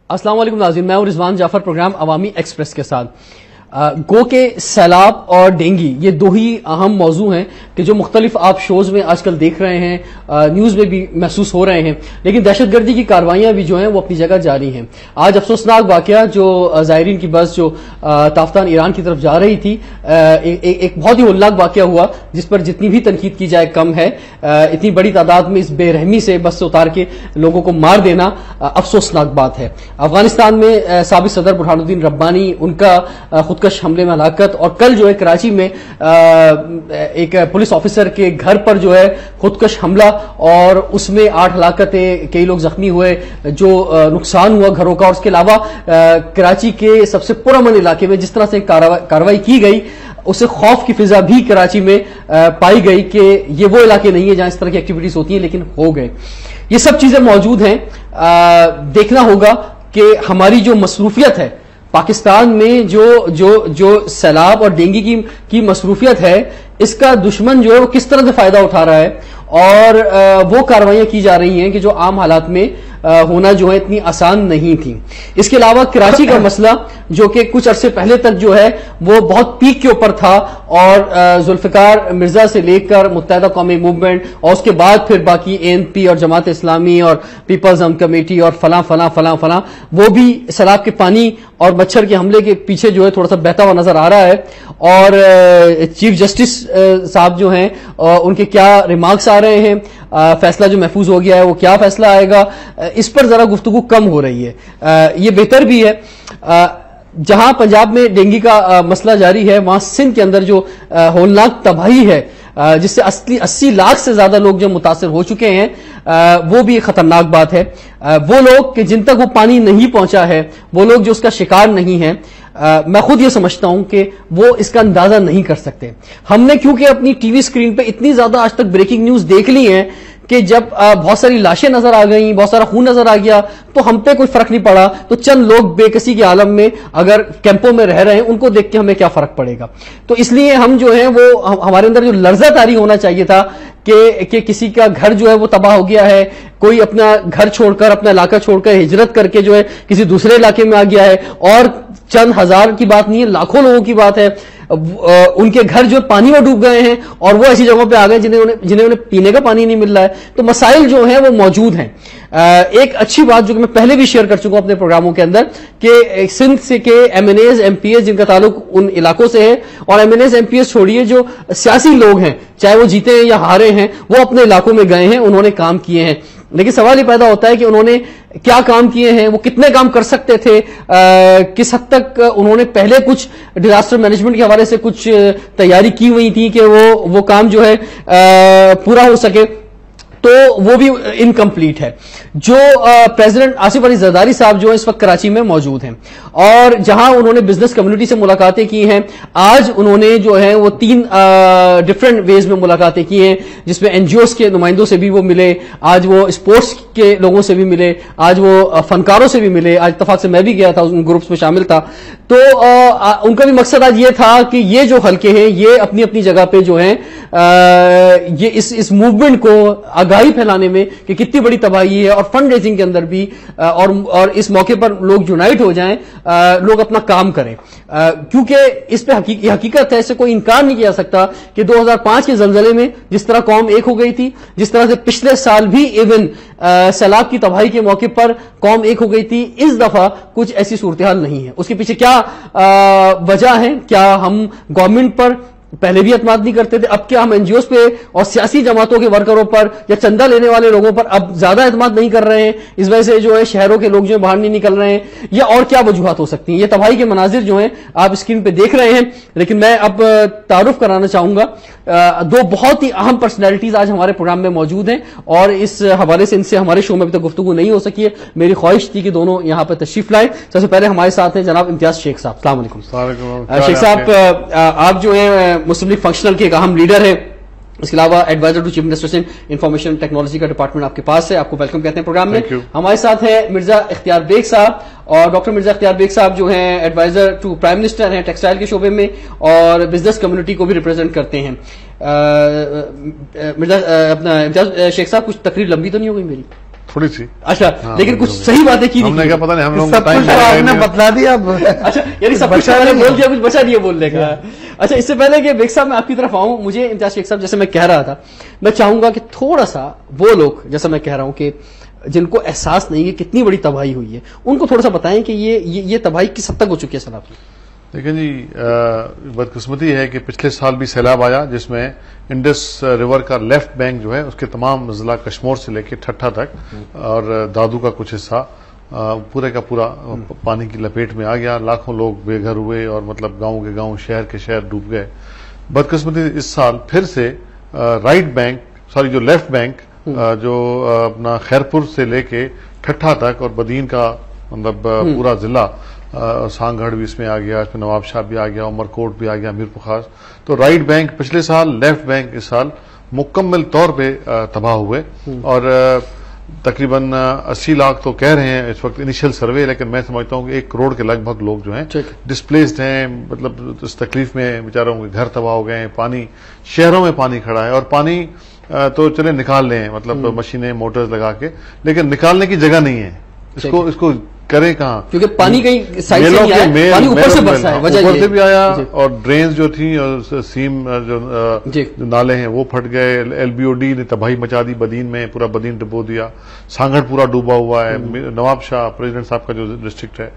السلام علیکم ناظرین، میں ہوں رضوان جعفر، پروگرام عوامی ایکسپریس کے ساتھ۔ گو کہ سیلاب اور ڈینگی یہ دو ہی اہم موضوع ہیں کہ جو مختلف آپ شوز میں آج کل دیکھ رہے ہیں، نیوز میں بھی محسوس ہو رہے ہیں، لیکن دہشت گردی کی کاروائیاں بھی جو ہیں وہ اپنی جگہ جاری ہیں۔ آج افسوسناک واقعہ جو زائرین کی بس جو تافتان ایران کی طرف جا رہی تھی، ایک بہت ہی ہولناک واقعہ ہوا جس پر جتنی بھی تنقید کی جائے کم ہے۔ اتنی بڑی تعداد میں اس بے رحمی سے بس سے اتار کے لوگوں کو مار دینا افسوسناک بات ہے۔ افغانستان میں سابق صدر برہان الدین ربانی، ان کا خودکش حملے میں ہلاکت، اور کل جو ہے کراچی میں ایک پولیس آفیسر کے گھر پر جو ہے خودکش حملہ، اور اس میں 8 ہلاکتیں، کئی لوگ زخمی ہوئے، جو نقصان ہوا گھروں کا۔ اور اس کے علاوہ کراچی کے سب سے پرامن علاقے میں جس طرح سے کارروائی کی گئی، اسے خوف کی فضا بھی کراچی میں پائی گئی کہ یہ وہ علاقے نہیں ہیں جہاں اس طرح کی ایکٹیویٹیز ہوتی ہیں، لیکن ہو گئے۔ یہ سب چیزیں موجود ہیں۔ دیکھنا ہوگا کہ ہماری جو مصروفیت ہے پاکستان میں، جو سیلاب اور ڈینگی کی مصروفیت ہے، اس کا دشمن جو ہے وہ کس طرح سے فائدہ اٹھا رہا ہے، اور وہ کاروائیاں کی جا رہی ہیں کہ جو عام حالات میں ہونا جو ہے اتنی آسان نہیں تھی۔ اس کے علاوہ کراچی کا مسئلہ جو کہ کچھ عرصے پہلے تک جو ہے وہ بہت پیک کے اوپر تھا، اور ذوالفقار مرزا سے لے کر متحدہ قومی موومنٹ، اور اس کے بعد پھر باقی ANP اور جماعت اسلامی اور پیپلز کمیٹی اور فلاں فلاں فلاں فلاں، وہ بھی سیلاب کے پانی اور مچھر کے حملے کے پیچھے جو ہے تھوڑا سا بہتا ہوا نظر آ رہا ہے۔ اور چیف جسٹس صاحب جو ہیں ان کے کیا ریمارکس آ رہے ہیں، فیصلہ جو محفوظ ہو گیا ہے وہ کیا فیصلہ آئے گا، اس پر ذرا گفتگو کم ہو رہی ہے۔ یہ بہتر بھی ہے۔ جہاں پنجاب میں ڈینگی کا مسئلہ جاری ہے، وہاں سندھ کے اندر جو ہولناک تباہی ہے، جس سے 80 لاکھ سے زیادہ لوگ جو متاثر ہو چکے ہیں، وہ بھی خطرناک بات ہے۔ وہ لوگ کہ جن تک وہ پانی نہیں پہنچا ہے، وہ لوگ جو اس کا شکار نہیں ہیں، میں خود یہ سمجھتا ہوں کہ وہ اس کا اندازہ نہیں کر سکتے۔ ہم نے کیونکہ اپنی ٹی وی اسکرین پہ اتنی زیادہ آج تک بریکنگ نیوز دیکھ لی ہیں کہ جب بہت ساری لاشیں نظر آ گئیں، بہت سارا خون نظر آ گیا، تو ہم پہ کوئی فرق نہیں پڑا۔ تو چند لوگ بے کسی کے عالم میں اگر کیمپوں میں رہ رہے ہیں، ان کو دیکھ کے ہمیں کیا فرق پڑے گا؟ تو اس لیے ہم جو ہیں وہ ہمارے اندر جو لرزہ طاری ہونا چاہیے تھا کہ کسی کا گھر جو ہے وہ تباہ ہو گیا ہے، کوئی اپنا گھر چھوڑ کر، اپنا علاقہ چھوڑ کر ہجرت کر کے جو ہے کسی دوسرے علاقے میں آ گیا ہے، اور چند ہزار کی بات نہیں ہے، لاکھوں لوگوں کی بات ہے، ان کے گھر جو پانی میں ڈوب گئے ہیں، اور وہ ایسی جگہوں پہ آ گئے جنہیں انہیں پینے کا پانی نہیں مل رہا ہے۔ تو مسائل جو ہیں وہ موجود ہیں۔ ایک اچھی بات جو کہ میں پہلے بھی شیئر کر چکا ہوں اپنے پروگراموں کے اندر، کہ سندھ سے کے MNAs MPs جن کا تعلق ان علاقوں سے ہے، اور MNAs MPs چھوڑیے، جو سیاسی لوگ ہیں، چاہے وہ جیتے ہیں یا ہارے ہیں، وہ اپنے علاقوں میں گئے ہیں، انہوں نے کام کیے ہیں۔ لیکن سوال یہ پیدا ہوتا ہے کہ انہوں نے کیا کام کیے ہیں، وہ کتنے کام کر سکتے تھے، کس حد تک انہوں نے پہلے کچھ ڈیزاسٹر مینجمنٹ کے حوالے سے کچھ تیاری کی ہوئی تھی کہ وہ کام جو ہے پورا ہو سکے، تو وہ بھی انکمپلیٹ ہے۔ جو پریزیڈنٹ آصف علی زرداری صاحب جو ہیں اس وقت کراچی میں موجود ہیں، اور جہاں انہوں نے بزنس کمیونٹی سے ملاقاتیں کی ہیں، آج انہوں نے جو ہے وہ 3 ڈفرنٹ ویز میں ملاقاتیں کی ہیں، جس میں NGOs کے نمائندوں سے بھی وہ ملے، آج وہ اسپورٹس کے لوگوں سے بھی ملے، آج وہ فنکاروں سے بھی ملے، آج اتفاق سے میں بھی گیا تھا، ان گروپس میں شامل تھا۔ تو ان کا بھی مقصد آج یہ تھا کہ یہ جو حلقے ہیں یہ اپنی اپنی جگہ پہ جو ہیں یہ اس موومنٹ کو آگاہی پھیلانے میں کہ کتنی بڑی تباہی ہے، اور فنڈ ریزنگ کے اندر بھی، اور اس موقع پر لوگ یونائٹ ہو جائیں، لوگ اپنا کام کریں، کیونکہ اس پہ حقیقت ہے، اس سے کوئی انکار نہیں کیا سکتا کہ 2005 کے زلزلے میں جس طرح قوم ایک ہو گئی تھی، جس طرح سے پچھلے سال بھی ایون سیلاب کی تباہی کے موقع پر قوم ایک ہو گئی تھی، اس دفعہ کچھ ایسی صورتحال نہیں ہے۔ اس کے پیچھے کیا وجہ ہے؟ کیا ہم گورنمنٹ پر پہلے بھی اعتماد نہیں کرتے تھے، اب کیا ہم NGOs پہ اور سیاسی جماعتوں کے ورکروں پر یا چندہ لینے والے لوگوں پر اب زیادہ اعتماد نہیں کر رہے ہیں، اس وجہ سے جو ہے شہروں کے لوگ جو ہے باہر نہیں نکل رہے ہیں، یا اور کیا وجوہات ہو سکتی ہیں؟ یہ تباہی کے مناظر جو ہیں آپ اسکرین پہ دیکھ رہے ہیں، لیکن میں اب تعارف کرانا چاہوں گا 2 بہت ہی اہم پرسنالٹیز آج ہمارے پروگرام میں موجود ہیں، اور اس حوالے سے ان سے ہمارے شو میں ابھی تک گفتگو نہیں ہو سکی ہے۔ میری خواہش تھی کہ دونوں یہاں پہ تشریف لائیں۔ سب سے پہلے ہمارے ساتھ ہیں جناب امتیاز شیخ صاحب، السلام علیکم۔ شیخ صاحب، آپ جو ہیں مسلم لیگ فنکشنل کے ایک اہم لیڈر ہیں، اس کے علاوہ advisor to chief minister information technology کا ڈپارٹمنٹ آپ کے پاس ہے. آپ کو ویلکم کہتے ہیں پروگرام میں. ہمارے ساتھ ہیں مرزا اختیار بیگ صاحب، اور ڈاکٹر مرزا اختیار بیگ صاحب جو ہیں ایڈوائزر ٹو پرائم منسٹر ہیں ٹیکسٹائل کے شعبے میں، اور بزنس کمیونٹی کو بھی ریپرزینٹ کرتے ہیں. مرزا اپنا امتیاز شیخ صاحب، کچھ تقریر لمبی تو نہیں ہو گئی میری؟ تھوڑی سی. اچھا، لیکن کچھ صحیح باتیں کی ہم نے کیا پتا نہیں، ہم لوگ نے بتلا دیا. اچھا، یعنی سب کچھ بول دیا، کچھ بچا نہیں ہے بولنے کا. اچھا، اس سے پہلے کہ بیگ صاحب میں آپ کی طرف آؤں، مجھے امتیاز شیخ صاحب جیسے میں کہہ رہا تھا، میں چاہوں گا کہ تھوڑا سا وہ لوگ جیسا میں کہہ رہا ہوں کہ جن کو احساس نہیں ہے کتنی بڑی تباہی ہوئی ہے، ان کو تھوڑا سا بتائیں کہ یہ تباہی کس حد تک ہو چکی ہے سیلاب کی. لیکن جی بدقسمتی ہے کہ پچھلے سال بھی سیلاب آیا جس میں انڈس ریور کا لیفٹ بینک جو ہے اس کے تمام ضلع کشمور سے لے کے ٹھٹھا تک اور دادو کا کچھ حصہ پورے کا پورا پانی کی لپیٹ میں آ گیا. لاکھوں لوگ بے گھر ہوئے اور مطلب گاؤں کے گاؤں، شہر کے شہر ڈوب گئے. بدقسمتی اس سال پھر سے جو لیفٹ بینک جو اپنا خیرپور سے لے کے ٹھٹھا تک اور بدین کا مطلب پورا ضلع، سانگھڑ بھی اس میں آ گیا، اس میں نواب شاہ بھی آ گیا، عمر کوٹ بھی آ گیا، میر پخاس. تو رائٹ بینک پچھلے سال، لیفٹ بینک اس سال مکمل طور پہ تباہ ہوئے، اور تقریباً 80 لاکھ تو کہہ رہے ہیں اس وقت انیشل سروے، لیکن میں سمجھتا ہوں کہ 1 کروڑ کے لگ بھگ لوگ جو ہیں ڈسپلیسڈ ہیں. مطلب اس تکلیف میں بیچاروں کے گھر تباہ ہو گئے ہیں. پانی شہروں میں پانی کھڑا ہے، اور پانی تو چلے نکال لیں مطلب مشینیں موٹرز لگا کے، لیکن نکالنے کی جگہ نہیں ہے. اس کو کریں کہاں؟ کیونکہ پانی کہیں سائڈ سے نہیں آیا، پانی اوپر سے برسا ہے، وجہ اوپر سے بھی آیا، اور ڈرینز جو تھیں اور سیم جو نالے ہیں وہ پھٹ گئے. LBOD نے تباہی مچا دی بدین میں، پورا بدین ڈبو دیا. سانگھڑ پورا ڈوبا ہوا ہے. نواب شاہ پریزیڈنٹ صاحب کا جو ڈسٹرکٹ ہے،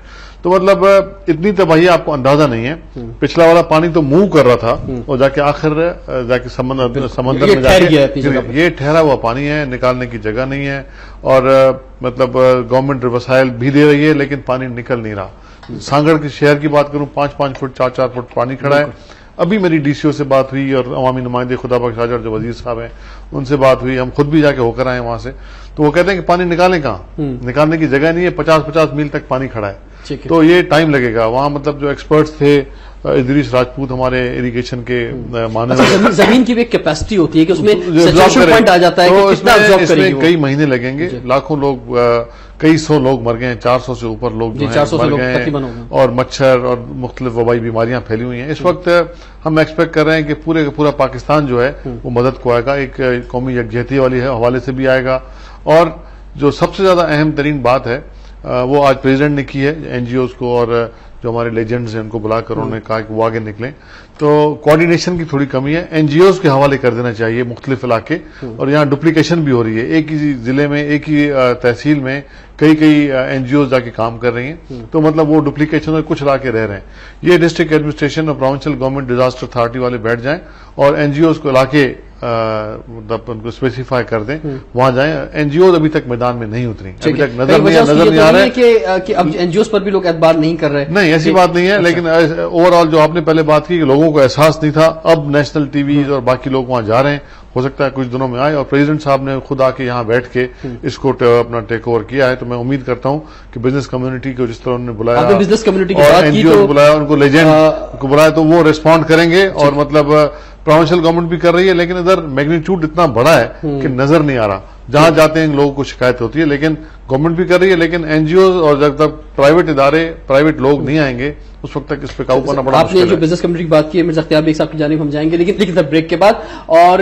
تو مطلب اتنی تباہی آپ کو اندازہ نہیں ہے. پچھلا والا پانی تو موو کر رہا تھا اور جا کے آخر جا کے سمندر میں جا کے یہ ٹھہرا ہوا پانی ہے، نکالنے کی جگہ نہیں ہے. اور مطلب گورنمنٹ وسائل بھی دے رہی ہے لیکن پانی نکل نہیں رہا. سانگڑ کے شہر کی بات کروں، 5-5 فٹ 4-4 فٹ پانی کھڑا ہے. ابھی میری DCO سے بات ہوئی اور عوامی نمائندے خدا بخش حاجر جو وزیر صاحب ہیں ان سے بات ہوئی. ہم خود بھی جا کے ہو کر آئے وہاں سے، تو وہ کہتے ہیں کہ پانی نکالیں کہاں، نکالنے کی جگہ نہیں ہے. 50-50 میل تک پانی کھڑا ہے، تو یہ ٹائم لگے گا. وہاں مطلب جو ایکسپرٹس تھے، ادریس راجپوت ہمارے اریگیشن کے ماننے، زمین کی بھی ایک کیپیسٹی ہوتی ہے کہ اس میں سیچوریشن پوائنٹ آ جاتا ہے کہ کتنا ابزارب کرے گی. کئی مہینے لگیں گے. لاکھوں لوگ، کئی 100 لوگ مر گئے ہیں، 400 سے اوپر لوگ جو ہیں مر گئے ہیں، اور مچھر اور مختلف وبائی بیماریاں پھیلی ہوئی ہیں. اس وقت ہم ایکسپیکٹ کر رہے ہیں کہ پورے کا پورا پاکستان جو ہے وہ مدد کو آئے گا. ایک قومی یکجہتی والی حوالے سے بھی آئے گا. اور جو سب سے زیادہ اہم ترین بات ہے وہ آج پریزیڈنٹ نے کی ہے NGOs کو، اور جو ہمارے لیجنڈز ہیں ان کو بلا کر انہوں نے کہا کہ وہ آگے نکلیں. تو کوآرڈینیشن کی تھوڑی کمی ہے. NGOs کے حوالے کر دینا چاہیے مختلف علاقے، اور یہاں ڈپلیکیشن بھی ہو رہی ہے. ایک ہی ضلع میں، ایک ہی تحصیل میں کئی NGOs جا کے کام کر رہی ہیں، تو مطلب وہ ڈپلیکیشن اور کچھ علاقے رہ رہے ہیں. یہ ڈسٹرکٹ ایڈمنسٹریشن اور پروونشل گورنمنٹ ڈیزاسٹر اتھارٹی والے بیٹھ جائیں اور NGOs کو علاقے مطلب ان کو اسپیسیفائی کر دیں، وہاں جائیں. NGOs ابھی تک میدان میں نہیں اتری، ابھی تک نظر نہیں آ رہا ہے کہ اب NGOs پر بھی لوگ اعتبار نہیں کر رہے. نہیں، ایسی بات نہیں ہے، لیکن اوور آل جو آپ نے پہلے بات کی کہ لوگوں کو احساس نہیں تھا، اب نیشنل ٹی ویز اور باقی لوگ وہاں جا رہے ہیں. ہو سکتا ہے کچھ دنوں میں آئے، اور پریزیڈنٹ صاحب نے خود آ کے یہاں بیٹھ کے اس کو اپنا ٹیک اوور کیا ہے. تو میں امید کرتا ہوں کہ بزنس کمیونٹی کو جس طرح انہوں نے بلایا، بزنس کمیونٹی اور NGOs کو بلایا، ان کو لیجنڈ کو بلایا، تو وہ ریسپونڈ کریں گے. اور مطلب پروونشل گورنمنٹ بھی کر رہی ہے، لیکن ادھر میگنیچیوڈ اتنا بڑا ہے کہ نظر نہیں آ رہا. جہاں جاتے ہیں لوگوں کو شکایت ہوتی ہے، لیکن گورنمنٹ بھی کر رہی ہے. لیکن NGOs اور جب تک پرائیویٹ ادارے، پرائیویٹ لوگ نہیں آئیں گے اس وقت تک اس پہ قابو پانا بڑا مشکل ہے. آپ نے جو بزنس کمیونٹی کی بات کی ہے، مرزا اختیار بیگ صاحب کی جانب ہم جائیں گے، لیکن بریک کے بعد. اور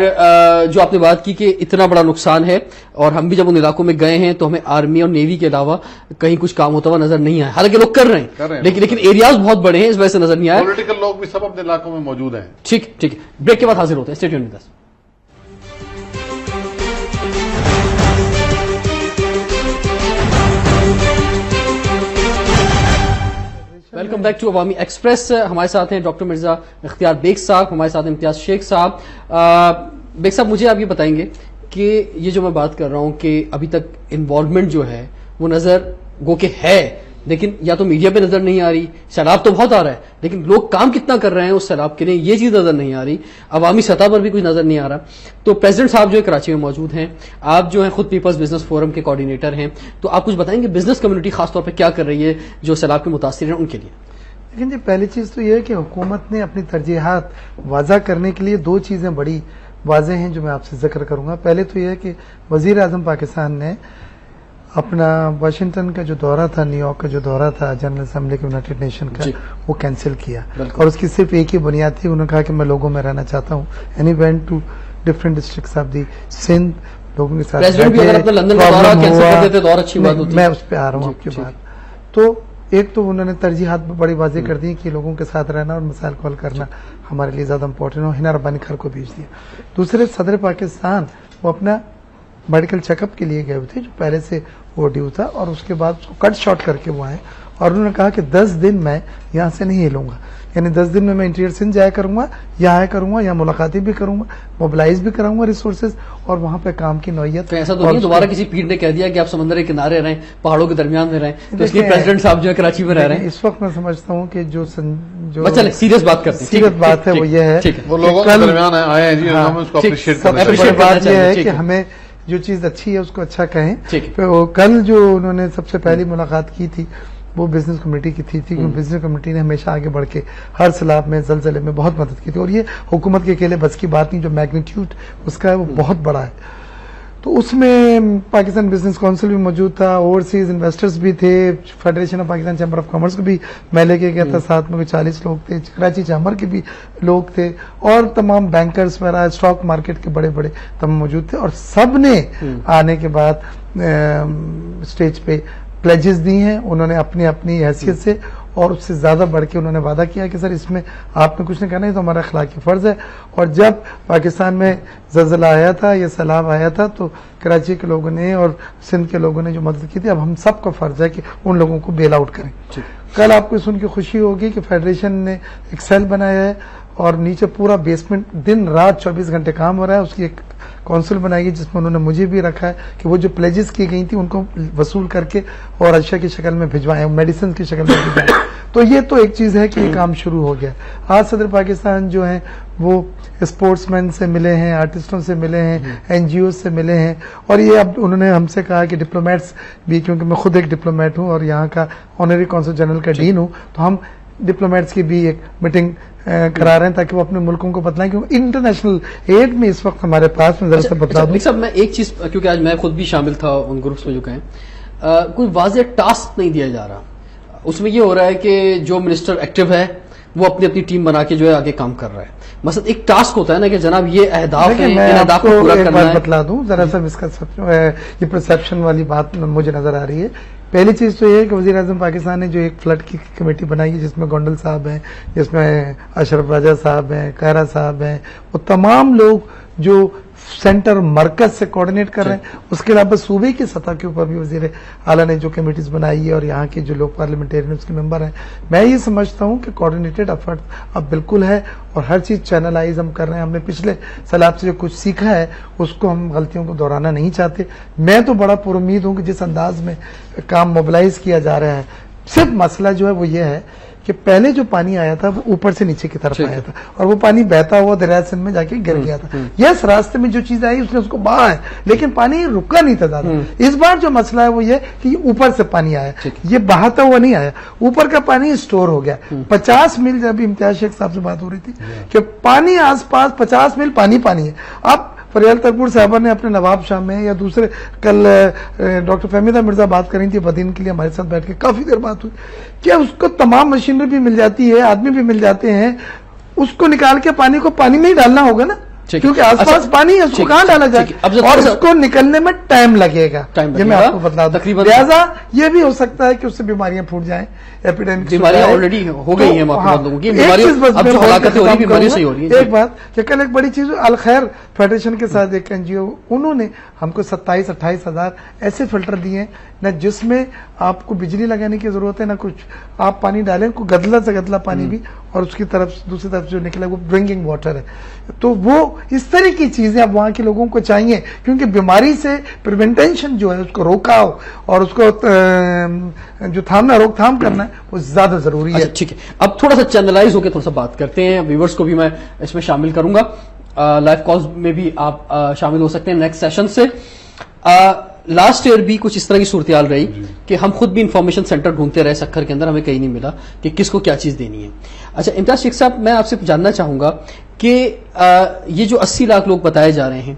جو آپ نے بات کی کہ اتنا بڑا نقصان ہے، اور ہم بھی جب ان علاقوں میں گئے ہیں تو ہمیں آرمی اور نیوی کے علاوہ کہیں کچھ کام ہوتا ہوا نظر نہیں آیا. حالانکہ لوگ کر رہے ہیں، لیکن ایریاز بہت بڑے ہیں، اس وجہ سے نظر نہیں آیا. پولیٹیکل لوگ بھی سب اپنے علاقوں میں موجود ہیں. ٹھیک، بریک کے بعد حاضر ہوتے ہیں. Stay tuned with us. Welcome back to Awami express. ہمارے ساتھ ہیں ڈاکٹر مرزا اختیار بیگ صاحب، ہمارے ساتھ امتیاز شیخ صاحب. بیگ صاحب، مجھے آپ یہ بتائیں گے کہ یہ جو میں بات کر رہا ہوں کہ ابھی تک انوالومنٹ جو ہے وہ نظر گو کہ ہے، لیکن یا تو میڈیا پہ نظر نہیں آ رہی. سیلاب تو بہت آ رہا ہے، لیکن لوگ کام کتنا کر رہے ہیں اس سیلاب کے لیے یہ چیز نظر نہیں آ رہی. عوامی سطح پر بھی کچھ نظر نہیں آ رہا. تو پریزیڈنٹ صاحب جو ہے کراچی میں موجود ہیں، آپ جو ہیں خود پیپلز بزنس فورم کے کوآرڈینیٹر ہیں، تو آپ کچھ بتائیں گے بزنس کمیونٹی خاص طور پہ کیا کر رہی ہے جو سیلاب کے متاثر ہیں ان کے لیے؟ لیکن جی پہلی چیز تو یہ ہے کہ حکومت نے اپنی ترجیحات واضح کرنے کے لیے 2 چیزیں بڑی واضح ہیں جو میں آپ سے ذکر کروں گا. پہلے تو یہ ہے کہ وزیر اعظم پاکستان نے اپنا واشنگٹن کا جو دورہ تھا، نیو یارک کا جو دورہ تھا جنرل اسمبلی کے یونائٹڈ نیشن کا، وہ کینسل کیا. اور اس کی صرف ایک ہی بنیاد تھی، انہوں نے کہا کہ میں لوگوں میں رہنا چاہتا ہوں. And he went to different districts of the Sindh, لوگوں کے ساتھ میں اس پہ آ رہا ہوں آپ کی بات. تو ایک تو انہوں نے ترجیحات بڑی واضح کر دی کہ لوگوں کے ساتھ رہنا اور مسائل کو حل کرنا ہمارے لیے زیادہ امپورٹنٹ ہے. ہنا ربانی گھر کو بھیج دیا. دوسرے صدر پاکستان وہ اپنا میڈیکل چیک اپ کے لیے گئے ہوئے تھے جو پہلے سے وہ ڈیو تھا، اور اس کے بعد اس کو کٹ شارٹ کر کے وہ آئے اور انہوں نے کہا کہ 10 دن میں یہاں سے نہیں ہلوں گا. یعنی 10 دن میں انٹیریئر سندھ جایا کروں گا، یہاں آیا کروں گا، یہاں ملاقاتیں بھی کروں گا، موبلائز بھی کراؤں گا ریسورسز، اور وہاں پہ کام کی نوعیت. ایسا تو نہیں دوبارہ کسی پیر نے کہہ دیا کہ آپ سمندر کے کنارے رہیں، پہاڑوں کے درمیان میں رہیں، تو اس لیے پریزیڈنٹ صاحب جو ہے کراچی میں رہ رہے ہیں. اس وقت میں سمجھتا ہوں کہ جو سیریس بات کرتے ہیں، سیریس بات ہے وہ یہ ہے وہ لوگوں کے درمیان آئے ہیں جی، ہم اس کو اپریشیٹ کرتے ہیں. سب سے بڑی بات یہ ہے کہ ہمیں جو چیز اچھی ہے اس کو اچھا کہیں. کل جو انہوں نے سب سے پہلی ملاقات کی تھی وہ بزنس کمیٹی کی تھی کیونکہ بزنس کمیٹی نے ہمیشہ آگے بڑھ کے ہر سیلاب میں زلزلے میں بہت مدد کی تھی، اور یہ حکومت کے اکیلے بس کی بات نہیں، جو میگنیٹیوڈ اس کا ہے وہ بہت بڑا ہے. تو اس میں پاکستان بزنس کونسل بھی موجود تھا، اوورسیز انویسٹرز بھی تھے، federation of Pakistan chamber of commerce کو بھی میں لے کے گیا تھا، ساتھ میں 40 لوگ تھے، کراچی چیمبر کے بھی لوگ تھے، اور تمام بینکرز وغیرہ اسٹاک مارکیٹ کے بڑے بڑے تمام موجود تھے. اور سب نے آنے کے بعد اسٹیج پہ پلیجز دی ہیں انہوں نے اپنی اپنی حیثیت سے، اور اس سے زیادہ بڑھ کے انہوں نے وعدہ کیا کہ سر اس میں آپ نے کچھ نہیں کرنا، یہ تو ہمارا اخلاقی فرض ہے. اور جب پاکستان میں زلزلہ آیا تھا یا سیلاب آیا تھا تو کراچی کے لوگوں نے اور سندھ کے لوگوں نے جو مدد کی تھی، اب ہم سب کا فرض ہے کہ ان لوگوں کو بیل آؤٹ کریں. کل آپ کو سن کے خوشی ہوگی کہ فیڈریشن نے ایک سیل بنایا ہے اور نیچے پورا بیسمنٹ دن رات 24 گھنٹے کام ہو رہا ہے. اس کی ایک کونسل بنائی گئی جس میں انہوں نے مجھے بھی رکھا ہے کہ وہ جو پلیجز کی گئی تھی ان کو وصول کر کے اور اشیاء کی شکل میں بھجوائیں، میڈیسن کی شکل میں بھجوائیں. تو یہ تو ایک چیز ہے کہ یہ کام شروع ہو گیا. آج صدر پاکستان جو ہیں وہ اسپورٹس مین سے ملے ہیں، آرٹسٹوں سے ملے ہیں، این جی اوز سے ملے ہیں، اور یہ اب انہوں نے ہم سے کہا کہ ڈپلومیٹس بھی، کیونکہ میں خود ایک ڈپلومیٹ ہوں اور یہاں کا آنری کونسل جنرل کا ڈین ہوں، تو ہم ڈپلومیٹس کی بھی ایک میٹنگ کرا رہے ہیں تاکہ وہ اپنے ملکوں کو بتلائیں، کیونکہ انٹرنیشنل ایڈ میں اس وقت ہمارے پاس. میں ذرا سے بتا دوں صاحب، میں ایک چیز، کیونکہ آج میں خود بھی شامل تھا ان گروپس میں جو کہیں کوئی واضح ٹاسک نہیں دیا جا رہا. اس میں یہ ہو رہا ہے کہ جو منسٹر ایکٹیو ہے وہ اپنی اپنی ٹیم بنا کے جو ہے آگے کام کر رہا ہے. مثلا ایک ٹاسک ہوتا ہے نا کہ جناب یہ اہداف ہیں، ان اہداف کو پورا کرنا ہے. بتلا دوں ذرا سا اس کا یہ پرسپشن والی بات مجھے نظر آ رہی ہے. پہلی چیز تو یہ ہے کہ وزیر اعظم پاکستان نے جو ایک فلڈ کی کمیٹی بنائی ہے جس میں گونڈل صاحب ہیں، جس میں اشرف راجہ صاحب ہیں، کہرا صاحب ہیں، وہ تمام لوگ جو سینٹر مرکز سے کوارڈینیٹ کر رہے ہیں. اس کے علاوہ صوبے کی سطح کے اوپر بھی وزیر اعلیٰ نے جو کمیٹیز بنائی ہے اور یہاں کے جو لوگ پارلیمنٹیرین اس کے ممبر ہیں. میں یہ سمجھتا ہوں کہ کوارڈینیٹڈ ایفرٹ اب بالکل ہے اور ہر چیز چینلائز ہم کر رہے ہیں. ہم نے پچھلے سیلاب سے جو کچھ سیکھا ہے اس کو ہم غلطیوں کو دہرانا نہیں چاہتے. میں تو بڑا پر امید ہوں کہ جس انداز میں کام موبلائز کیا جا رہا ہے، صرف مسئلہ جو ہے وہ یہ ہے کہ پہلے جو پانی آیا تھا وہ اوپر سے نیچے کی طرف آیا تھا اور وہ پانی بہتا ہوا دریائے سندھ میں جا کے گر گیا تھا. یس، راستے میں جو چیز آئی اس نے اس کو بہا ہے، لیکن پانی رکا نہیں تھا زیادہ. اس بار جو مسئلہ ہے وہ یہ کہ یہ اوپر سے پانی آیا، یہ بہاتا ہوا نہیں آیا، اوپر کا پانی اسٹور ہو گیا. 50 میل، جب امتیاز شیخ صاحب سے بات ہو رہی تھی کہ پانی آس پاس 50 میل پانی ہے. اب فریال ترپور صاحبہ نے اپنے نواب شاہ میں یا دوسرے، کل ڈاکٹر فہمیدہ مرزا بات کر رہی تھی بدین کے لیے، ہمارے ساتھ بیٹھ کے کافی دیر بات ہوئی کہ اس کو تمام مشینری بھی مل جاتی ہے، آدمی بھی مل جاتے ہیں، اس کو نکال کے پانی کو پانی میں ہی ڈالنا ہوگا نا، کیونکہ آس پاس پانی ہے، اس کو کہاں ڈالا جائے اور اس کو نکلنے میں ٹائم لگے گا. یہ میں آپ کو بتا دوں. لہٰذا یہ بھی ہو سکتا ہے کہ اس سے بیماریاں پھوٹ جائیں، بیماریاں آلریڈی ہو گئی ہیں. ایک بات کہ کل ایک بڑی چیز، الخیر فیڈریشن کے ساتھ ایک این جی او، انہوں نے ہم کو 27-28 ہزار ایسے فلٹر دیے ہیں نہ جس میں آپ کو بجلی لگانے کی ضرورت ہے نہ کچھ، آپ پانی ڈالیں کو گدلا سے گدلا پانی بھی، اور اس کی طرف دوسری طرف جو نکلا وہ ڈرنکنگ واٹر ہے. تو وہ اس طرح کی چیزیں اب وہاں کے لوگوں کو چاہیے، کیونکہ بیماری سے پریونٹیشن جو ہے اس کو روکاؤ اور اس کو جو تھامنا، روک تھام کرنا ہے وہ زیادہ ضروری ہے. ٹھیک ہے، اب تھوڑا سا چینلائز ہو کے تھوڑا سا بات کرتے ہیں. ویورز کو بھی میں اس میں شامل کروں گا، لائیو کالز میں بھی آپ شامل ہو سکتے ہیں نیکسٹ سیشن سے. لاسٹ ایئر بھی کچھ اس طرح کی صورتحال رہی کہ ہم خود بھی انفارمیشن سینٹر ڈھونڈتے رہے سکھر کے اندر, ہمیں کہیں نہیں ملا کہ کس کو کیا چیز دینی ہے. اچھا امتیاز شیخ صاحب, میں آپ سے جاننا چاہوں گا کہ یہ جو 80 لاکھ لوگ بتائے جا رہے ہیں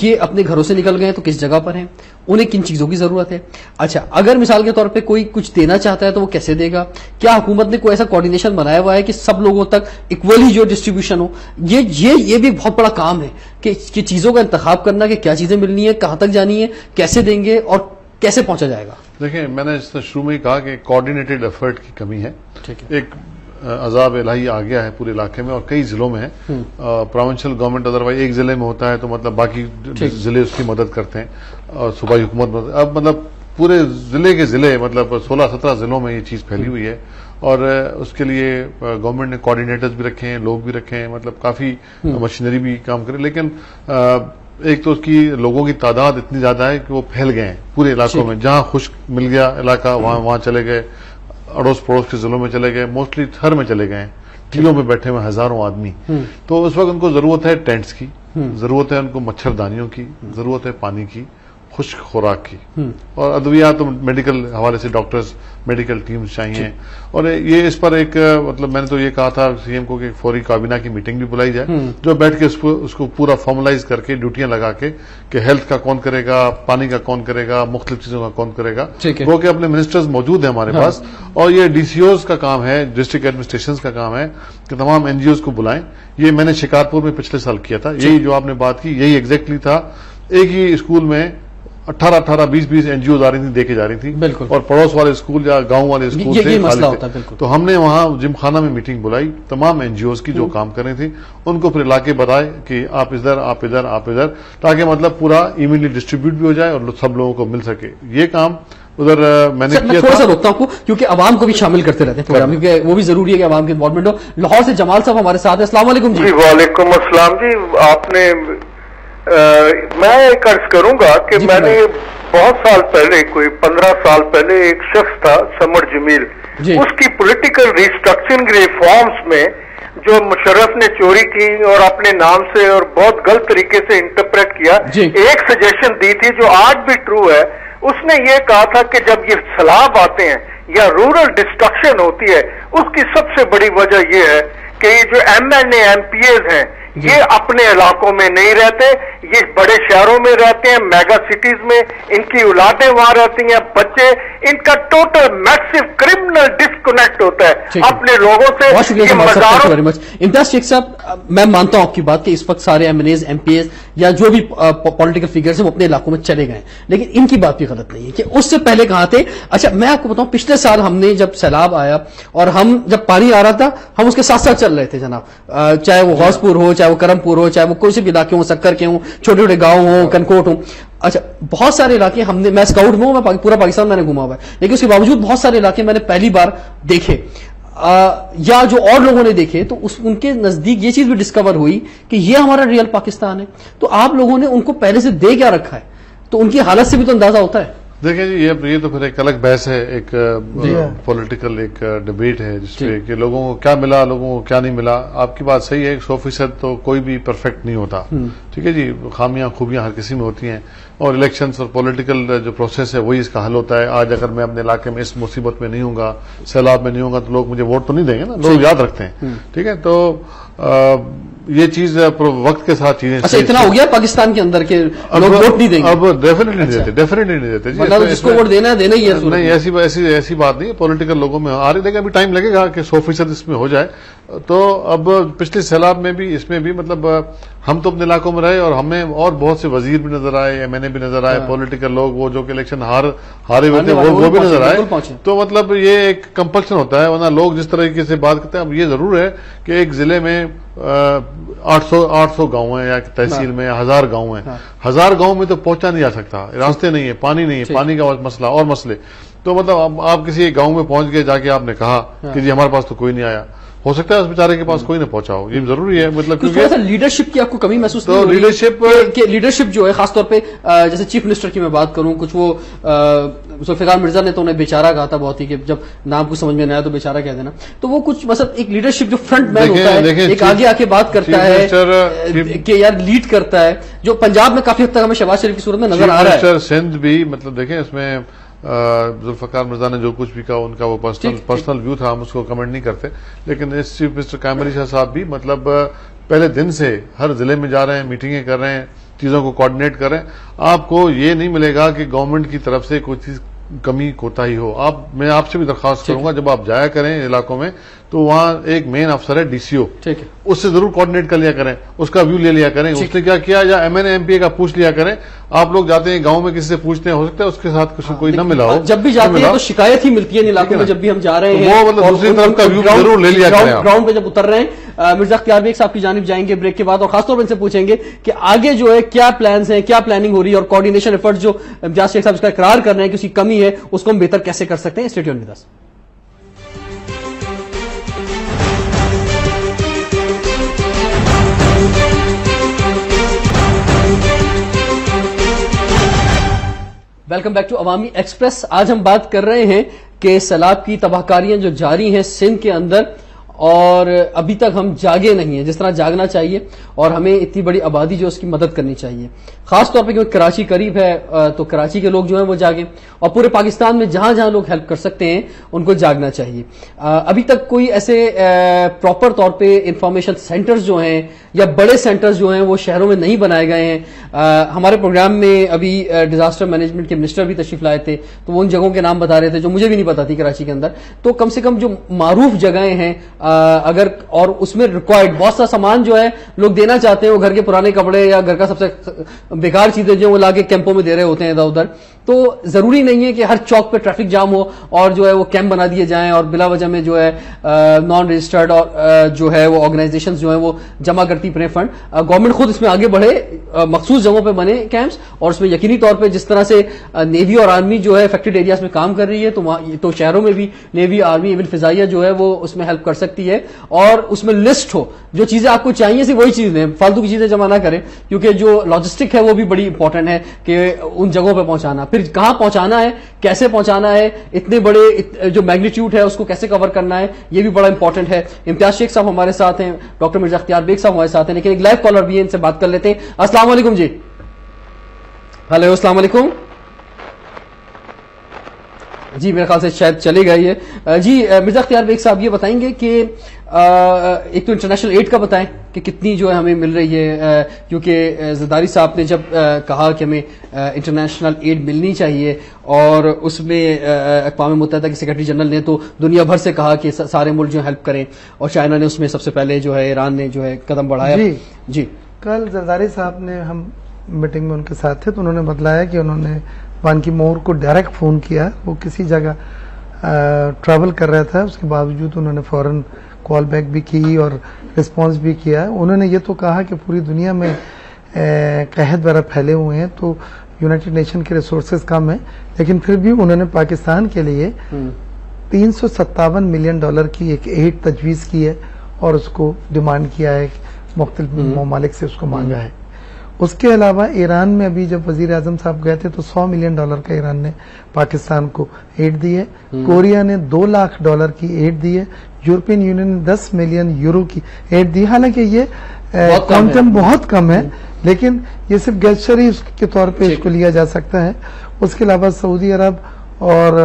یہ اپنے گھروں سے نکل گئے ہیں تو کس جگہ پر ہیں, انہیں کن چیزوں کی ضرورت ہے؟ اچھا اگر مثال کے طور پہ کوئی کچھ دینا چاہتا ہے تو وہ کیسے دے گا؟ کیا حکومت نے کوئی ایسا کوارڈینیشن بنایا ہوا ہے کہ سب لوگوں تک ایکولی جو ڈسٹریبیوشن ہو؟ یہ بھی بہت بڑا کام ہے کہ چیزوں کا انتخاب کرنا کہ کیا چیزیں ملنی ہے, کہاں تک جانی ہے, کیسے دیں گے اور کیسے پہنچا جائے گا. دیکھیں میں نے شروع میں ہی کہا کہ کوآرڈینیٹڈ ایفرٹ کی کمی ہے. ایک عذاب الہی آ گیا ہے پورے علاقے میں اور کئی ضلعوں میں ہے. پروونشل گورنمنٹ ادروائز ایک ضلع میں ہوتا ہے تو مطلب باقی ضلع اس کی مدد کرتے ہیں اور صوبائی حکومت اب مطلب پورے ضلع مطلب 16-17 ضلعوں میں یہ چیز پھیلی ہوئی ہے اور اس کے لیے گورنمنٹ نے کوآرڈینیٹرز بھی رکھے ہیں, لوگ بھی رکھے ہیں, مطلب کافی مشینری بھی کام کرے. لیکن ایک تو اس کی لوگوں کی تعداد اتنی زیادہ ہے کہ وہ پھیل گئے ہیں پورے علاقوں میں. جہاں خشک مل گیا علاقہ وہاں چلے گئے, اڑوس پڑوس کے ضلعوں میں چلے گئے, موسٹلی تھر میں چلے گئے ہیں, ٹیلوں میں بیٹھے ہوئے ہزاروں آدمی. تو اس وقت ان کو ضرورت ہے ٹینٹس کی, ضرورت ہے ان کو مچھردانیوں کی, ضرورت ہے پانی کی, خشک خوراک کی, اور ادویات میڈیکل حوالے سے ڈاکٹرز میڈیکل ٹیمز چاہیے. اور یہ اس پر ایک مطلب میں نے تو یہ کہا تھا سی ایم کو کہ فوری کابینہ کی میٹنگ بھی بلائی جائے جو بیٹھ کے اس کو پورا فارملائز کر کے ڈیوٹیاں لگا کے کہ ہیلتھ کا کون کرے گا, پانی کا کون کرے گا, مختلف چیزوں کا کون کرے گا. وہ کہ اپنے منسٹرز موجود ہیں ہمارے پاس, اور یہ ڈی سی اوز کا کام ہے, ڈسٹرکٹ ایڈمنسٹریشنز کا کام ہے کہ تمام این جی اوز کو بلائیں. یہ میں نے شکارپور میں پچھلے سال کیا تھا, یہی جو آپ نے بات کی یہی ایگزیکٹلی تھا. ایک ہی اسکول میں 18 20 این جی اوز آ رہی تھی, دے کے جا رہی تھی, اور پڑوس والے اسکول یا گاؤں والے اسکول سے. تو ہم نے وہاں جم خانہ میں میٹنگ بلائی تمام این جی اوز کی جو کام کر رہی تھی, ان کو پھر علاقے بتائے کہ آپ ادھر آپ ادھر آپ ادھر, تاکہ مطلب پورا ایونلی ڈسٹریبیوٹ بھی ہو جائے اور سب لوگوں کو مل سکے. یہ کام ادھر میں نے کیا. تھوڑا سا روکتا ہوں کیونکہ عوام کو بھی شامل کرتے رہتے ہیں پروگرام, کیونکہ وہ بھی ضروری ہے کہ عوام کی انوالومنٹ ہو. لاہور سے جمال صاحب ہمارے ساتھ ہیں. السلام علیکم. جی وعلیکم السلام. جی آپ نے میں ایک عرض کروں گا کہ میں نے بہت سال پہلے کوئی 15 سال پہلے ایک شخص تھا سمر جمیل, اس کی پولیٹیکل ریسٹرکچرنگ ریفارمز میں جو مشرف نے چوری کی اور اپنے نام سے اور بہت غلط طریقے سے انٹرپریٹ کیا, ایک سجیشن دی تھی جو آج بھی ٹرو ہے. اس نے یہ کہا تھا کہ جب یہ سیلاب آتے ہیں یا رورل ڈسٹرکشن ہوتی ہے, اس کی سب سے بڑی وجہ یہ ہے کہ یہ جو M N A M P As ہیں یہ اپنے علاقوں میں نہیں رہتے, یہ بڑے شہروں میں رہتے ہیں, میگا سٹیز میں, ان کی اولادیں وہاں رہتی ہیں, بچے, ان کا ٹوٹل میکسو کرمنل ڈسکنیکٹ ہوتا ہے اپنے لوگوں سے. امتیاز شیخ صاحب, میں مانتا ہوں آپ کی بات کہ اس وقت سارے M N As M P As یا جو بھی پولیٹیکل فیگرز ہیں وہ اپنے علاقوں میں چلے گئے, لیکن ان کی بات بھی غلط نہیں ہے کہ اس سے پہلے کہاں تھے. اچھا میں آپ کو بتاؤں, پچھلے سال ہم نے جب سیلاب آیا اور ہم جب پانی آ رہا تھا ہم اس کے ساتھ ساتھ چل رہے تھے جناب, چاہے وہ غوث پور ہو, چاہے وہ کرم پور ہو, چاہے وہ کوئی سے بھی علاقے ہوں, سکر کے ہوں, چھوٹے چھوٹے گاؤں ہوں, کنکوٹ ہوں. اچھا بہت سارے علاقے ہم نے, میں اسکاؤٹ میں ہوں, میں پورا پاکستان میں نے گھوما ہوا ہے, لیکن اس کے باوجود بہت سارے علاقے میں نے پہلی بار دیکھے یا جو اور لوگوں نے دیکھے تو ان کے نزدیک یہ چیز بھی ڈسکور ہوئی کہ یہ ہمارا ریئل پاکستان ہے. تو آپ لوگوں نے ان کو پہلے سے دے کیا رکھا ہے, تو ان کی حالت سے بھی تو اندازہ ہوتا ہے. دیکھیں جی یہ تو پھر ایک الگ بحث ہے, ایک پولیٹیکل ایک ڈبیٹ ہے جس پہ کہ لوگوں کو کیا ملا, لوگوں کو کیا نہیں ملا. آپ کی بات صحیح ہے, 100% تو کوئی بھی پرفیکٹ نہیں ہوتا, ٹھیک ہے جی, خامیاں خوبیاں ہر کسی میں ہوتی ہیں, اور الیکشنز اور پولیٹیکل جو پروسیس ہے وہی اس کا حل ہوتا ہے. آج اگر میں اپنے علاقے میں اس مصیبت میں نہیں ہوں گا, سیلاب میں نہیں ہوں گا, تو لوگ مجھے ووٹ تو نہیں دیں گے نا, لوگ یاد رکھتے ہیں, ٹھیک ہے. تو یہ چیز وقت کے ساتھ چیزیں اتنا ہو گیا پاکستان کے اندر کہ لوگ ووٹ نہیں دیں گے, اب ڈیفینیٹلی نہیں دیتے جس کو ووٹ دینا ہے دینا ہی ہے. نہیں ایسی بات نہیں ہے, پولیٹیکل لوگوں میں آ رہی, لیکن ابھی ٹائم لگے گا کہ 100% اس میں ہو جائے. تو اب پچھلے سیلاب میں بھی اس میں بھی مطلب ہم تو اپنے علاقوں میں رہے اور ہمیں اور بہت سے وزیر بھی نظر آئے, ایم این اے بھی نظر آئے, پولیٹیکل لوگ وہ جو کہ الیکشن ہارے ہوئے تھے وہ بھی نظر آئے. تو مطلب یہ ایک کمپلشن ہوتا ہے, ورنہ لوگ جس طریقے سے بات کرتے ہیں. اب یہ ضرور ہے کہ ایک ضلع میں 800 گاؤں ہیں یا تحصیل میں 1000 گاؤں ہیں, 1000 گاؤں میں تو پہنچا نہیں جا سکتا, راستے نہیں ہے, پانی نہیں ہے, پانی کا مسئلہ اور مسئلے. تو مطلب آپ کسی گاؤں میں پہنچ گئے, جا کے آپ نے کہا کہ جی ہمارے پاس تو کوئی نہیں آیا, ہو سکتا ہے اس بیچارے کے پاس کوئی نہ پہنچا ہو, یہ ضروری ہے. مطلب تھوڑا سا لیڈرشپ کی آپ کو کمی محسوس تو لیڈرشپ جو ہے خاص طور پہ جیسے چیف منسٹر کی میں بات کروں, کچھ وہ ذوالفقار مرزا نے تو انہیں بیچارہ کہا تھا بہت ہی, کہ جب نام کو سمجھ میں نہیں آیا تو بیچارہ کہہ دینا. تو وہ کچھ مطلب ایک لیڈرشپ جو فرنٹ مین ہوتا ہے, ایک آگے آ کے بات کرتا ہے کہ یار لیڈ کرتا ہے, جو پنجاب میں کافی حد تک ہمیں شہباز شریف کی صورت میں نظر آ رہا ہے. سندھ بھی مطلب دیکھیں اس میں ذوالفقار مرزا نے جو کچھ بھی کہا ان کا وہ پرسنل ویو تھا, ہم اس کو کمنٹ نہیں کرتے. لیکن اس چیف منسٹر قائم علی شاہ صاحب بھی مطلب پہلے دن سے ہر ضلع میں جا رہے ہیں, میٹنگیں کر رہے ہیں, چیزوں کو کوآرڈینیٹ کر رہے ہیں. آپ کو یہ نہیں ملے گا کہ گورنمنٹ کی طرف سے کوئی چیز کمی کوتاہی ہو. میں آپ سے بھی درخواست کروں گا جب آپ جایا کریں علاقوں میں تو وہاں ایک مین افسر ہے DCO, اس سے ضرور کوآرڈینیٹ کر لیا کریں, اس کا ویو لے لیا کریں, اس نے کیا کیا, یا MNA MPA کا پوچھ لیا کریں. آپ لوگ جاتے ہیں گاؤں میں کسی سے پوچھتے ہیں, ہو سکتا ہے اس کے ساتھ کچھ کوئی نہ ملا ہو, جب بھی جاتے ہیں تو شکایت ہی ملتی ہے ان علاقوں میں جب بھی ہم جا رہے ہیں, وہ مطلب دوسری طرف کا ویو ضرور لے لیا کریں. گراؤنڈ پہ جب اتر رہے ہیں مرزا اختیار بیگ صاحب کی جانب جائیں گے بریک کے بعد, اور خاص طور پر ان سے پوچھیں گے کہ آگے جو ہے کیا پلانز ہیں, کیا پلاننگ ہو رہی ہے, اور کوآرڈینیشن ایفرٹس جو امتیاز شیخ صاحب اس کا اقرار کر رہے ہیں کہ اس کی کمی ہے, اس کو ہم بہتر کیسے کر سکتے ہیں. Stay tuned with us. Welcome back to Awami express. آج ہم بات کر رہے ہیں کہ سیلاب کی تباہ کاریاں جو جاری ہیں سندھ کے اندر, اور ابھی تک ہم جاگے نہیں ہیں جس طرح جاگنا چاہیے, اور ہمیں اتنی بڑی آبادی جو اس کی مدد کرنی چاہیے, خاص طور پہ کیونکہ کراچی قریب ہے تو کراچی کے لوگ جو ہیں وہ جاگیں, اور پورے پاکستان میں جہاں جہاں لوگ ہیلپ کر سکتے ہیں ان کو جاگنا چاہیے. ابھی تک کوئی ایسے پراپر طور پہ انفارمیشن سینٹرز جو ہیں یا بڑے سینٹرز جو ہیں وہ شہروں میں نہیں بنائے گئے ہیں. ہمارے پروگرام میں ابھی ڈیزاسٹر مینجمنٹ کے منسٹر بھی تشریف لائے تھے, تو وہ ان جگہوں کے نام بتا رہے تھے جو مجھے بھی نہیں پتا تھی کراچی کے اندر. تو کم سے کم جو معروف جگہیں ہیں اگر, اور اس میں ریکوائرڈ بہت سا سامان جو ہے لوگ دینا چاہتے ہیں, وہ گھر کے پرانے کپڑے یا گھر کا سب سے بیکار چیزیں جو وہ لا کے کیمپوں میں دے رہے ہوتے ہیں ادھر ادھر. تو ضروری نہیں ہے کہ ہر چوک پہ ٹریفک جام ہو اور جو ہے وہ کیمپ بنا دیے جائیں اور بلا وجہ میں جو ہے نان رجسٹرڈ اور جو ہے وہ آرگنائزیشنز جو ہیں وہ جمع کرتی پڑے فنڈ. گورنمنٹ خود اس میں آگے بڑھے, مخصوص جگہوں پہ بنے کیمپس, اور اس میں یقینی طور پہ جس طرح سے نیوی اور آرمی جو ہے افیکٹڈ ایریاز میں کام کر رہی ہے, تو شہروں میں بھی نیوی, آرمی, ایون فضائیہ جو ہے وہ اس میں ہیلپ کر سکتی ہے. اور اس میں لسٹ ہو, جو چیزیں آپ کو چاہیے صرف وہی چیزیں, فالتو کی چیزیں جمع نہ کریں, کیونکہ جو لاجسٹک ہے وہ بھی بڑی امپورٹنٹ ہے کہ ان جگہوں پہ پہنچانا, پھر کہاں پہنچانا ہے, کیسے پہنچانا ہے, اتنے بڑے جو میگنیٹیوڈ ہے اس کو کیسے کور کرنا ہے, یہ بھی بڑا امپورٹنٹ ہے. امتیاز شیخ صاحب ہمارے ساتھ ہیں, ڈاکٹر مرزا اختیار بیگ صاحب ہمارے ساتھ ہیں, لیکن ایک لائیو کالر بھی ہے, ان سے بات کر لیتے ہیں. السلام علیکم جی. ہیلو, السلام علیکم جی. میرے خیال سے شاید چلے گئی ہے جی. مرزا اختیار بیگ صاحب یہ بتائیں گے کہ ایک تو انٹرنیشنل ایڈ کا بتائیں کہ کتنی جو ہے ہمیں مل رہی ہے, کیونکہ زرداری صاحب نے جب کہا کہ ہمیں انٹرنیشنل ایڈ ملنی چاہیے, اور اس میں اقوام متحدہ کے سیکرٹری جنرل نے تو دنیا بھر سے کہا کہ سارے ملک جو ہیلپ کریں, اور چائنا نے اس میں سب سے پہلے جو ہے, ایران نے جو ہے قدم بڑھایا. جی کل زرداری صاحب نے, ہم میٹنگ میں ان کے ساتھ تھے, تو انہوں نے بتلایا کہ انہوں نے بان کی مون کو ڈائریکٹ فون کیا, وہ کسی جگہ ٹریول کر رہا تھا, اس کے باوجود انہوں نے فوراً کال بیک بھی کی اور رسپانس بھی کیا. انہوں نے یہ تو کہا کہ پوری دنیا میں قحط وغیرہ پھیلے ہوئے ہیں, تو یونائٹڈ نیشن کے ریسورسز کم ہیں, لیکن پھر بھی انہوں نے پاکستان کے لیے $357 ملین کی ایک ایڈ تجویز کی ہے, اور اس کو ڈیمانڈ کیا ہے, مختلف ممالک سے اس کو مانگا ہے. اس کے علاوہ ایران میں ابھی جب وزیر اعظم صاحب گئے تھے تو $100 ملین کا ایران نے پاکستان کو ایڈ دی ہے. کوریا نے $2 لاکھ کی ایڈ دی ہے. یورپین یونین نے 10 ملین یورو کی ایڈ دی. حالانکہ یہ کوانٹم بہت کم ہے, لیکن یہ صرف گیسچری کے طور پہ اس کو لیا جا سکتا ہے. اس کے علاوہ سعودی عرب اور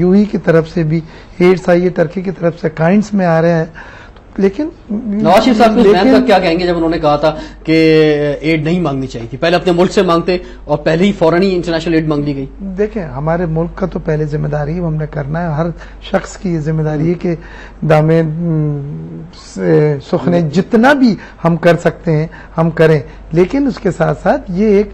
UAE کی طرف سے بھی ایڈس آئی ہے, ترکی کی طرف سے کائنڈس میں آ رہے ہیں. لیکن نواز شریف صاحب کا کیا کہیں گے جب انہوں نے کہا تھا کہ ایڈ نہیں مانگنی چاہیے تھی, پہلے اپنے ملک سے مانگتے اور پہلے ہی فوراً ہی انٹرنیشنل ایڈ مانگ لی گئی. دیکھیں, ہمارے ملک کا تو پہلے ذمہ داری ہم نے کرنا ہے, ہر شخص کی یہ ذمہ داری ہے کہ دامے سخنے جتنا بھی ہم کر سکتے ہیں ہم کریں, لیکن اس کے ساتھ ساتھ یہ ایک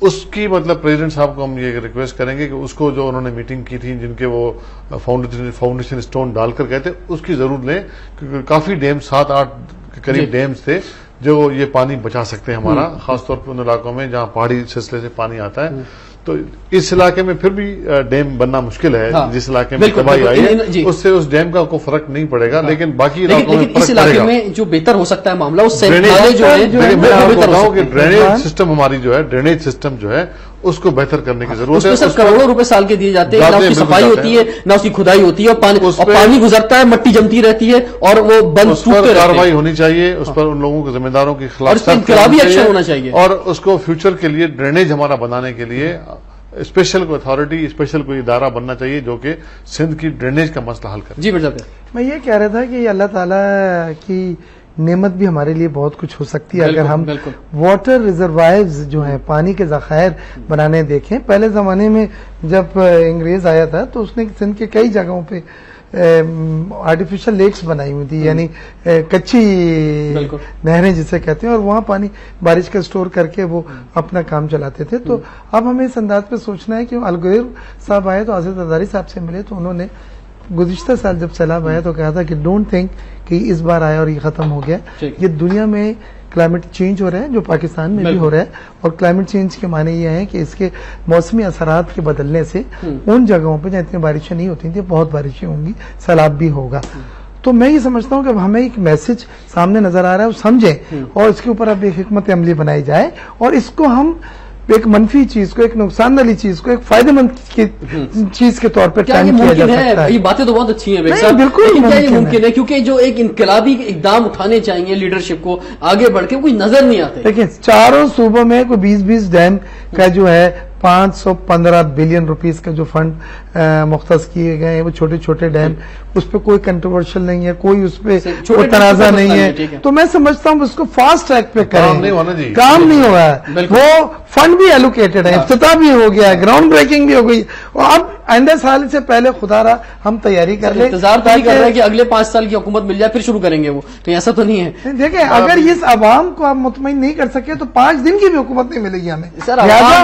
اس کی مطلب پریزیڈنٹ صاحب کو ہم یہ ریکویسٹ کریں گے کہ اس کو جو انہوں نے میٹنگ کی تھی جن کے وہ فاؤنڈیشن اسٹون ڈال کر گئے تھے اس کی ضرور لیں، کیونکہ کافی ڈیم 7-8 کے قریب ڈیمز تھے جو یہ پانی بچا سکتے ہیں ہمارا، خاص طور پر ان علاقوں میں جہاں پہاڑی سلسلے سے پانی آتا ہے. تو اس علاقے میں پھر بھی ڈیم بننا مشکل ہے، جس علاقے میں تباہی آئی ہے اس سے اس ڈیم کا کوئی فرق نہیں پڑے گا، لیکن باقی علاقوں میں اس علاقے میں جو بہتر ہو سکتا ہے معاملہ اس سے ڈرینیج سسٹم ہماری جو ہے ڈرینیج سسٹم جو ہے اس کو بہتر کرنے کی ضرورت ہے. سب کروڑوں روپے سال کے دیے جاتے ہیں، نہ اس کی صفائی ہوتی ہے نہ اس کی کھدائی ہوتی ہے، اور پانی گزرتا ہے، مٹی جمتی رہتی ہے اور وہ بند ٹوٹتے رہتے ہیں. کارروائی ہونی چاہیے اس پر، ان لوگوں کے ذمہ داروں کے خلاف انقلابی ایکشن ہونا چاہیے، اور اس کو فیوچر کے لیے ڈرینیج ہمارا بنانے کے لیے اسپیشل کوئی اتھارٹی، اسپیشل کوئی ادارہ بننا چاہیے جو کہ سندھ کی ڈرینیج کا مسئلہ حل کرے. جی مرزا میں یہ کہہ رہا تھا کہ اللہ تعالیٰ کی نعمت بھی ہمارے لیے بہت کچھ ہو سکتی ہے اگر ہم واٹر ریزروائرز جو ہیں پانی کے ذخائر بنانے دیکھیں. پہلے زمانے میں جب انگریز آیا تھا تو اس نے سندھ کے کئی جگہوں پہ آرٹیفیشل لیکس بنائی ہوئی تھی، یعنی کچی نہریں جسے کہتے ہیں، اور وہاں پانی بارش کا سٹور کر کے وہ اپنا کام چلاتے تھے. تو اب ہمیں اس انداز پہ سوچنا ہے کہ الغیر صاحب آئے تو آصف زرداری صاحب سے ملے تو انہوں نے گزشتہ سال جب سیلاب آیا تو کہا تھا کہ ڈونٹ تھنک کہ اس بار آیا اور یہ ختم ہو گیا. یہ دنیا میں کلائمیٹ چینج ہو رہا ہے جو پاکستان میں بھی ہو رہا ہے، اور کلائمیٹ چینج کے معنی یہ ہے کہ اس کے موسمی اثرات کے بدلنے سے ان جگہوں پہ جہاں اتنی بارشیں نہیں ہوتی تھیں بہت بارشیں ہوں گی، سیلاب بھی ہوگا. تو میں یہ سمجھتا ہوں کہ ہمیں ایک میسج سامنے نظر آ رہا ہے وہ سمجھیں اور اس کے اوپر اب ایک حکمت عملی بنائی جائے، اور اس کو ہم ایک منفی چیز کو، ایک نقصان والی چیز کو ایک فائدہ مند چیز کے طور پر ٹائم کیا جا سکتا ہے. یہ باتیں تو بہت اچھی ہیں بالکل ممکن ہے، کیونکہ جو ایک انقلابی اقدام اٹھانے چاہیے لیڈرشپ کو آگے بڑھ کے کوئی نظر نہیں آتے. دیکھیں چاروں صوبوں میں کوئی 20 ڈیم کا جو ہے 515 بلین روپیز کا جو فنڈ مختص کیے گئے ہیں، وہ چھوٹے چھوٹے ڈیم، اس پہ کوئی کنٹروورشل نہیں ہے، کوئی اس پہ کوئی تنازع نہیں ہے. تو میں سمجھتا ہوں اس کو فاسٹ ٹریک پہ کریں، کام نہیں ہوا ہے، وہ فنڈ بھی ایلوکیٹڈ ہے، افتتاح بھی ہو گیا ہے، گراؤنڈ بریکنگ بھی ہو گئی، اور اب آئندہ سال سے پہلے خدا رہا ہم تیاری کر لیں. انتظار تو نہیں کر رہے کہ اگلے 5 سال کی حکومت مل جائے پھر شروع کریں گے، وہ تو ایسا تو نہیں ہے. دیکھیں اگر اس عوام کو آپ مطمئن نہیں کر سکے تو 5 دن کی بھی حکومت نہیں ملے گی ہمیں.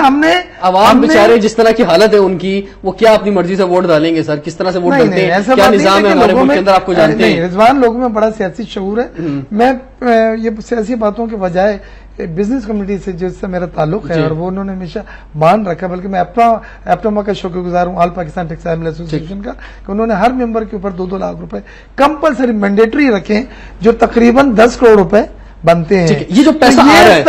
ہم نے عوام بیچارے جس طرح کی حالت ہے ان کی، وہ کیا اپنی مرضی سے ووٹ ڈالیں گے سر؟ کس طرح سے ووٹ ڈالتے ہیں؟ کیا نظام ہے ہمارے ملک کے اندر آپ کو جانتے ہیں؟ رضوان لوگوں میں بڑا سیاسی شعور ہے. میں یہ سیاسی باتوں کے بجائے بزنس کمیونٹی سے جس سے میرا تعلق ہے اور وہ انہوں نے ہمیشہ مان رکھا، بلکہ میں ایپٹما کا شکر گزار ہوں آل پاکستان ٹیکسٹائل مل ایسوسیشن کا کہ انہوں نے ہر ممبر کے اوپر 2-2 لاکھ روپے کمپلسری مینڈیٹری رکھے جو تقریباً 10 کروڑ روپے بنتے ہیں. یہ جو پیسہ آ رہا ہے، ایک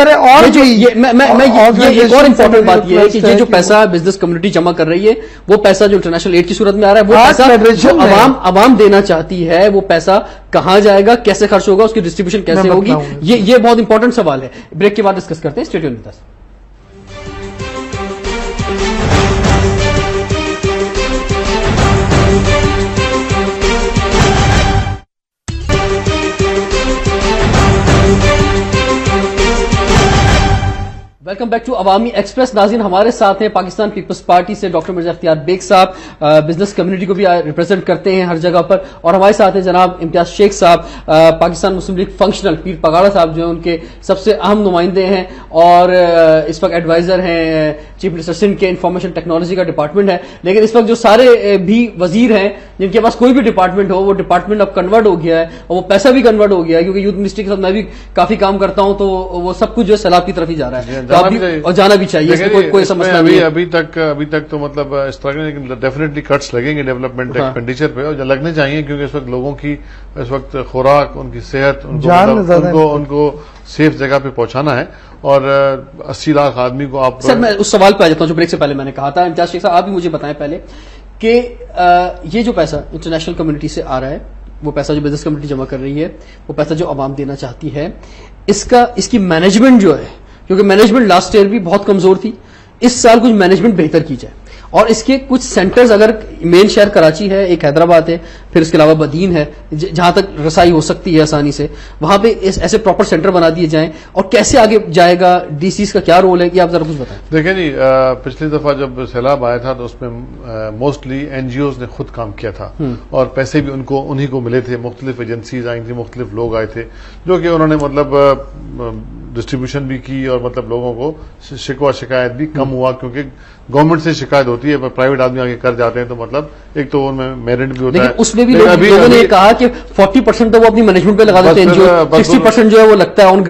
اور امپورٹنٹ بات یہ ہے کہ یہ جو پیسہ بزنس کمیونٹی جمع کر رہی ہے وہ پیسہ جو انٹرنیشنل ایڈ کی صورت میں آ رہا ہے، وہ پیسہ جو عوام دینا چاہتی ہے وہ پیسہ کہاں جائے گا، کیسے خرچ ہوگا، اس کی ڈسٹریبیوشن کیسے ہوگی، یہ بہت امپورٹنٹ سوال ہے. بریک کے بعد ڈسکس کرتے ہیں. Stay tuned with us. Welcome back to Awami express. ناظرین ہمارے ساتھ ہیں پاکستان پیپلز پارٹی سے ڈاکٹر مرزا اختیار بیگ صاحب، بزنس کمیونٹی کو بھی ریپرزینٹ کرتے ہیں ہر جگہ پر، اور ہمارے ساتھ ہیں جناب امتیاز شیخ صاحب، پاکستان مسلم لیگ فنکشنل، پیر پگاڑا صاحب جو ہیں ان کے سب سے اہم نمائندے ہیں اور اس وقت ایڈوائزر ہیں چیف منسٹر سندھ کے انفارمیشن ٹیکنالوجی کا ڈپارٹمنٹ ہے. لیکن اس وقت جو سارے بھی وزیر ہیں جن کے پاس کوئی بھی ڈپارٹمنٹ ہو، وہ ڈپارٹمنٹ اب کنورٹ ہو گیا ہے اور وہ پیسہ بھی کنورٹ ہو گیا ہے، کیونکہ یوتھ منسٹری کے ساتھ میں بھی کافی کام کرتا ہوں تو وہ سب کچھ جو ہے سیلاب کی طرف ہی جا رہا ہے اور جانا بھی چاہیے. کوئی سمجھنا نہیں ہے ابھی تک تو مطلب اس طرح کے، لیکن ڈیفینیٹلی کٹس لگیں گے ڈیولپمنٹ ایکسپینڈیچر پہ، اور لگنے چاہیے کیونکہ اس وقت لوگوں کی اس وقت خوراک، ان کی صحت، ان کو سیف جگہ پہ پہنچانا ہے، اور 80 لاکھ آدمی کو آپ. سر میں اس سوال پہ آ جاتا ہوں جو بریک سے پہلے میں نے کہا تھا. امتیاز شیخ صاحب آپ بھی مجھے بتائیں پہلے کہ یہ جو پیسہ انٹرنیشنل کمیونٹی سے آ رہا ہے، وہ پیسہ جو بزنس کمیونٹی جمع کر رہی ہے، وہ پیسہ جو عوام دینا چاہتی ہے، اس کی مینجمنٹ جو ہے، کیونکہ مینجمنٹ لاسٹ ایئر بھی بہت کمزور تھی، اس سال کچھ مینجمنٹ بہتر کی جائے. اور اس کے کچھ سینٹرز، اگر مین شہر کراچی ہے، ایک حیدرآباد ہے، پھر اس کے علاوہ بدین ہے جہاں تک رسائی ہو سکتی ہے آسانی سے، وہاں پہ ایسے پراپر سینٹر بنا دیے جائیں. اور کیسے آگے جائے گا، ڈی سیز کا کیا رول ہے، یہ آپ ذرا کچھ بتائیں. دیکھیں جی، پچھلی دفعہ جب سیلاب آیا تھا تو اس میں موسٹلی این جی اوز نے خود کام کیا تھا، اور پیسے بھی انہی کو ملے تھے. مختلف ایجنسیز آئی تھیں، مختلف لوگ آئے تھے جو کہ انہوں نے مطلب ڈسٹریبیوشن بھی کی اور مطلب لوگوں کو شکوہ شکایت بھی کم ہوا، کیونکہ گورنمنٹ سے شکایت ہوتی ہے، پرائیویٹ آدمی آگے کر جاتے ہیں تو مطلب ایک تو ان میں میرٹ بھی ہوتا ہے. لیکن اس میں بھی لوگوں نے کہا کہ 40% تو وہ اپنی مینجمنٹ پہ لگا دیتے ہیں، 60% جو ہے وہ لگتا ہے ان